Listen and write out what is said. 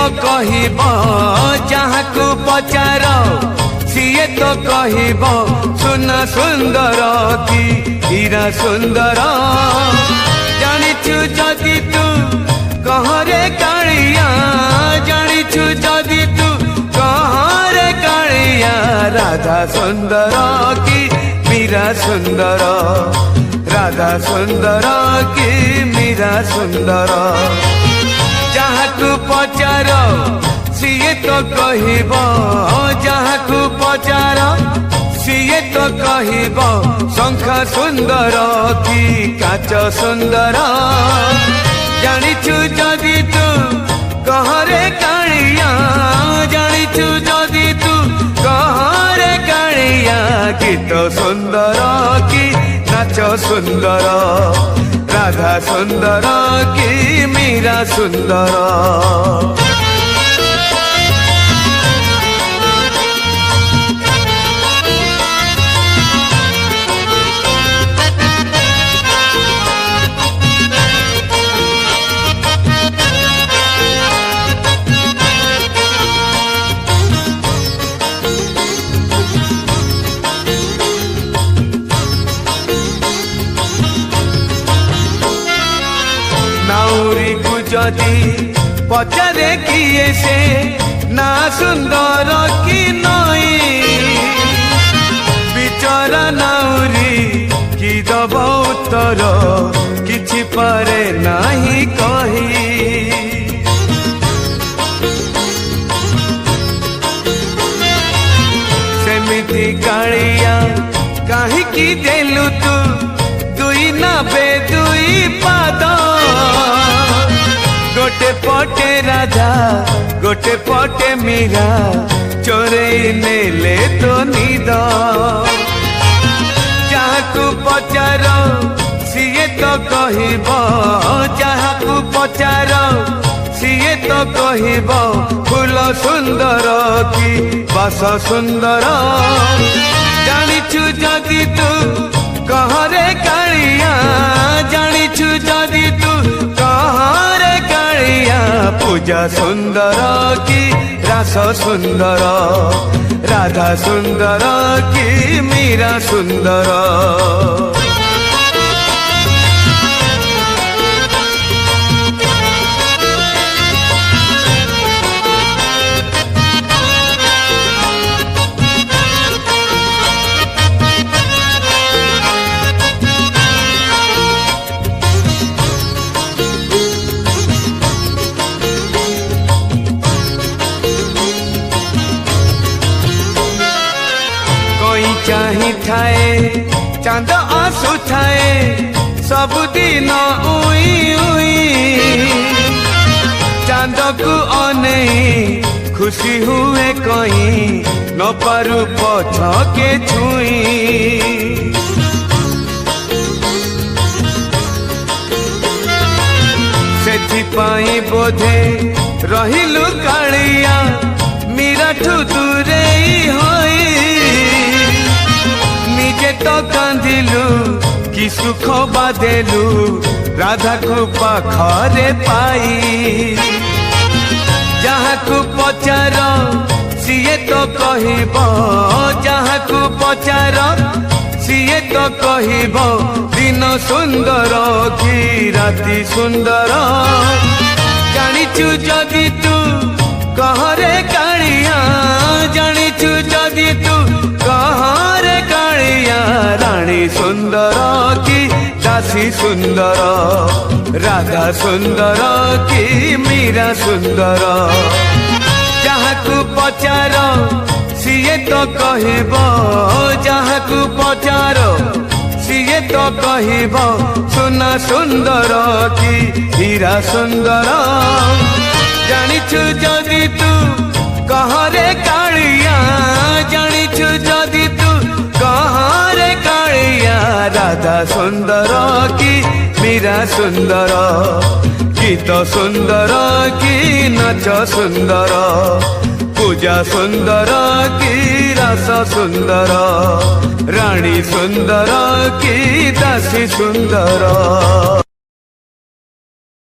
तो कहब जहाँ को पचार सीए तो कहब सुना सुंदर कि हीरा सुंदर जानिछु जदि तू कहरे कालिया जानिछु जदि तू कहरे कालिया राधा सुंदर कि मीरा सुंदर राधा सुंदर कि मीरा सुंदर जहाँ को पचार सीए तो कहब जहाँ को पचार सीए तो कहब शंख सुंदर कि काच सुंदर जानिछु जदि तू कहरे कालिया जानिछु जदि तू कहरे कालिया गीत सुंदर कि नाच सुंदर राधा सुंदर कि मीरा सुंदर नाउरी को जदि पचारे किए से ना सुंदर कि नई बिचरा नाउरी कि दब उत्तर किछि पारे नाही कही सेमिति कालिया काहिकी देलु तू दुई नाबे दुई पाद गोटे पटे राधा गोटे पटे मीरा चोरे नेले तो निद जहाँ को पचार सीए तो कहब जहाँ को पचार सीए तो कहब फूल सुंदर कि बास सुंदर जानिछु जदि तू कहरे कालिया जानिछु जदि तू कहरे कालिया पूजा सुंदर कि रास सुंदर राधा सुंदर कि मीरा सुंदर चाही थाए चांद आसु थाए सबुदिन उई उई चांद को अनेई खुशी हुए कहीं न पारू पछ के छुई सेथिपाई बोधे रहिलु कालिया मीराठू दूरेई होई निजे तो कांदिलु कि सुख बादेलु राधा को पाखरे पाई जहाँ को पचार सीए तो कहब जहाँ को पचार सीए तो कहब दिन सुंदर कि राति सुंदर जानिछु जदि तू कहरे कालिया जानिछु जदि तू कहरे कालिया रानी सुंदर कि दासी सुंदर राधा सुंदर कि मीरा सुंदर जहाँ को पचार सीए तो कहब जहाँ को पचार सीए तो कहब सुना सुंदर कि हीरा सुंदर जानिछु जदि तू कहरे कालिया जानिछु जदि तू कहरे कालिया राधा सुंदर कि मीरा सुंदर गीत सुंदर कि नाच सुंदर पूजा सुंदर कि रस सुंदर रानी सुंदर कि दासी सुंदर।